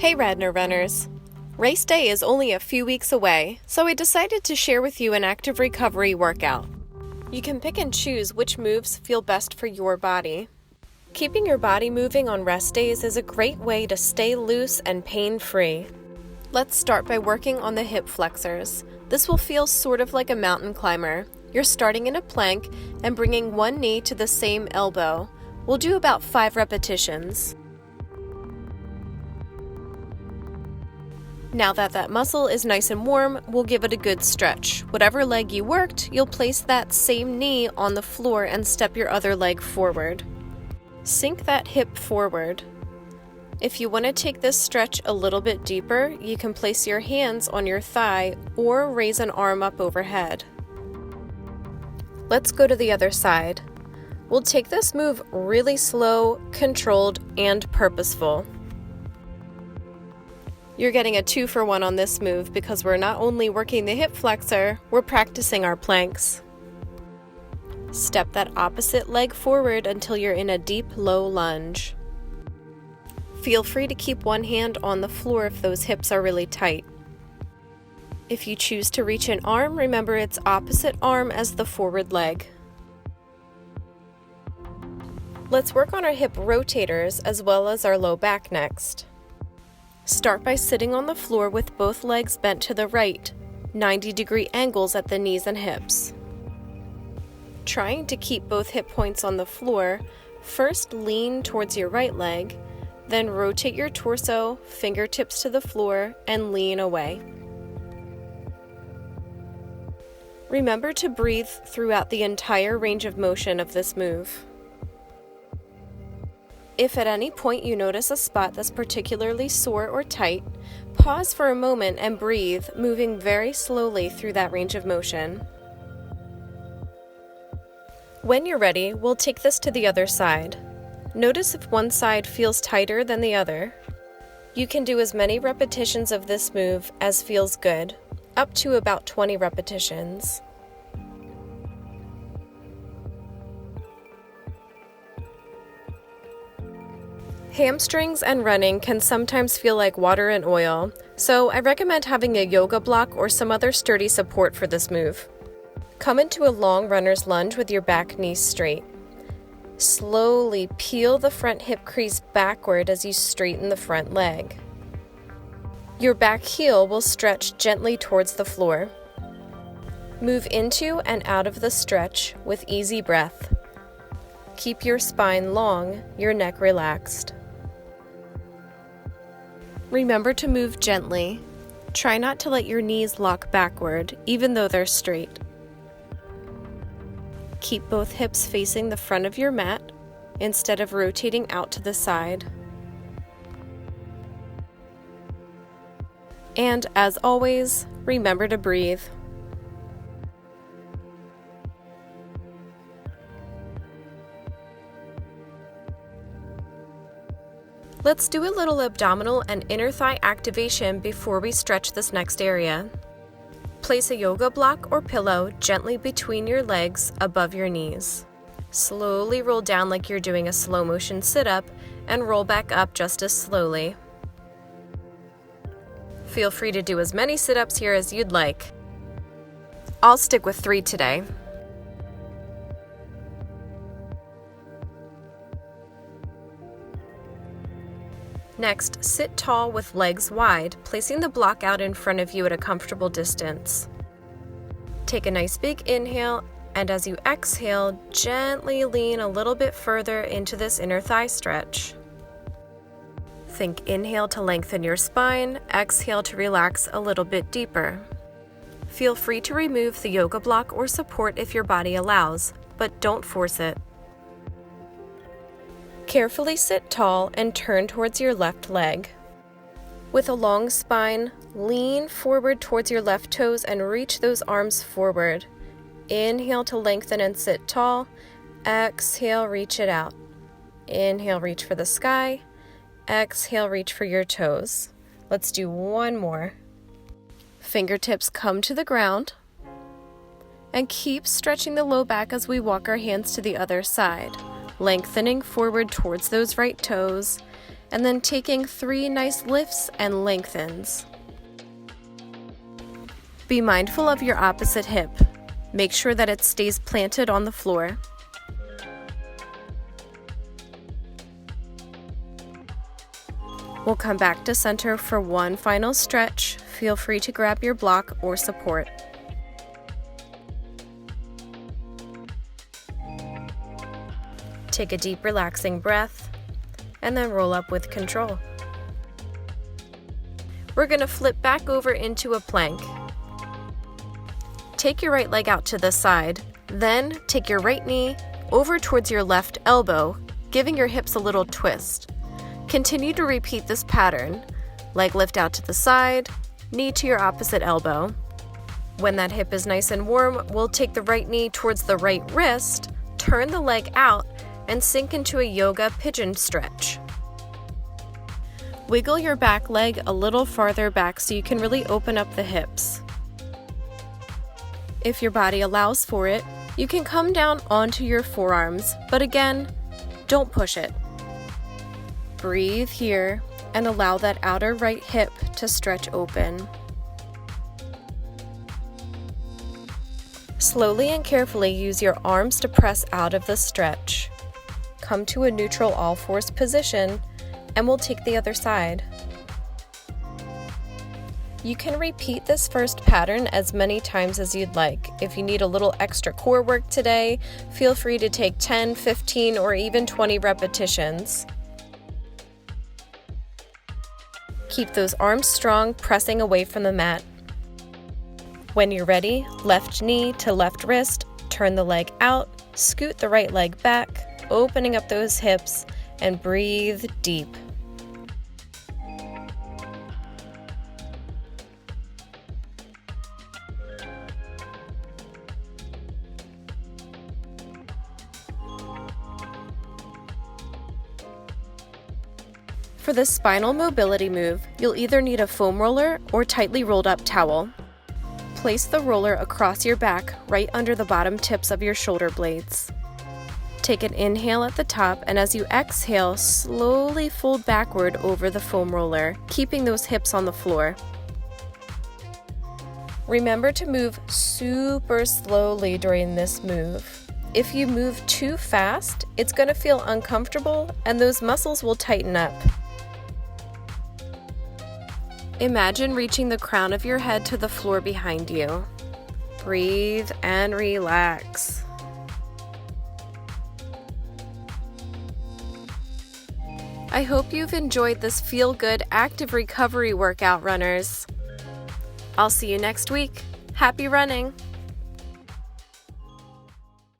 Hey Radnor Runners! Race day is only a few weeks away, so I decided to share with you an active recovery workout. You can pick and choose which moves feel best for your body. Keeping your body moving on rest days is a great way to stay loose and pain-free. Let's start by working on the hip flexors. This will feel sort of like a mountain climber. You're starting in a plank and bringing one knee to the same elbow. We'll do about 5 repetitions. Now that muscle is nice and warm, we'll give it a good stretch. Whatever leg you worked, you'll place that same knee on the floor and step your other leg forward. Sink that hip forward. If you want to take this stretch a little bit deeper, you can place your hands on your thigh or raise an arm up overhead. Let's go to the other side. We'll take this move really slow, controlled, and purposeful. You're getting a 2-for-1 on this move because we're not only working the hip flexor, we're practicing our planks. Step that opposite leg forward until you're in a deep, low lunge. Feel free to keep one hand on the floor if those hips are really tight. If you choose to reach an arm, remember it's opposite arm as the forward leg. Let's work on our hip rotators as well as our low back next. Start by sitting on the floor with both legs bent to the right, 90-degree angles at the knees and hips. Trying to keep both hip points on the floor, first lean towards your right leg, then rotate your torso, fingertips to the floor, and lean away. Remember to breathe throughout the entire range of motion of this move. If at any point you notice a spot that's particularly sore or tight, pause for a moment and breathe, moving very slowly through that range of motion. When you're ready, we'll take this to the other side. Notice if one side feels tighter than the other. You can do as many repetitions of this move as feels good, up to about 20 repetitions. Hamstrings and running can sometimes feel like water and oil, so I recommend having a yoga block or some other sturdy support for this move. Come into a long runner's lunge with your back knee straight. Slowly peel the front hip crease backward as you straighten the front leg. Your back heel will stretch gently towards the floor. Move into and out of the stretch with easy breath. Keep your spine long, your neck relaxed. Remember to move gently. Try not to let your knees lock backward, even though they're straight. Keep both hips facing the front of your mat instead of rotating out to the side. And as always, remember to breathe. Let's do a little abdominal and inner thigh activation before we stretch this next area. Place a yoga block or pillow gently between your legs above your knees. Slowly roll down like you're doing a slow motion sit-up and roll back up just as slowly. Feel free to do as many sit-ups here as you'd like. I'll stick with 3 today. Next, sit tall with legs wide, placing the block out in front of you at a comfortable distance. Take a nice big inhale, and as you exhale, gently lean a little bit further into this inner thigh stretch. Think inhale to lengthen your spine, exhale to relax a little bit deeper. Feel free to remove the yoga block or support if your body allows, but don't force it. Carefully sit tall and turn towards your left leg. With a long spine, lean forward towards your left toes and reach those arms forward. Inhale to lengthen and sit tall. Exhale, reach it out. Inhale, reach for the sky. Exhale, reach for your toes. Let's do one more. Fingertips come to the ground. And keep stretching the low back as we walk our hands to the other side. Lengthening forward towards those right toes and then taking 3 nice lifts and lengthens. Be mindful of your opposite hip. Make sure that it stays planted on the floor. We'll come back to center for one final stretch. Feel free to grab your block or support. Take a deep, relaxing breath, and then roll up with control. We're going to flip back over into a plank. Take your right leg out to the side, then take your right knee over towards your left elbow, giving your hips a little twist. Continue to repeat this pattern. Leg lift out to the side, knee to your opposite elbow. When that hip is nice and warm, we'll take the right knee towards the right wrist, turn the leg out, and sink into a yoga pigeon stretch. Wiggle your back leg a little farther back so you can really open up the hips. If your body allows for it, you can come down onto your forearms, but again, don't push it. Breathe here and allow that outer right hip to stretch open. Slowly and carefully use your arms to press out of the stretch. Come to a neutral all-fours position, and we'll take the other side. You can repeat this first pattern as many times as you'd like. If you need a little extra core work today, feel free to take 10, 15, or even 20 repetitions. Keep those arms strong, pressing away from the mat. When you're ready, left knee to left wrist, turn the leg out, scoot the right leg back, opening up those hips, and breathe deep. For this spinal mobility move, you'll either need a foam roller or tightly rolled up towel. Place the roller across your back right under the bottom tips of your shoulder blades. Take an inhale at the top, and as you exhale, slowly fold backward over the foam roller, keeping those hips on the floor. Remember to move super slowly during this move. If you move too fast, it's going to feel uncomfortable and those muscles will tighten up. Imagine reaching the crown of your head to the floor behind you. Breathe and relax. I hope you've enjoyed this feel-good active recovery workout, runners. I'll see you next week. Happy running!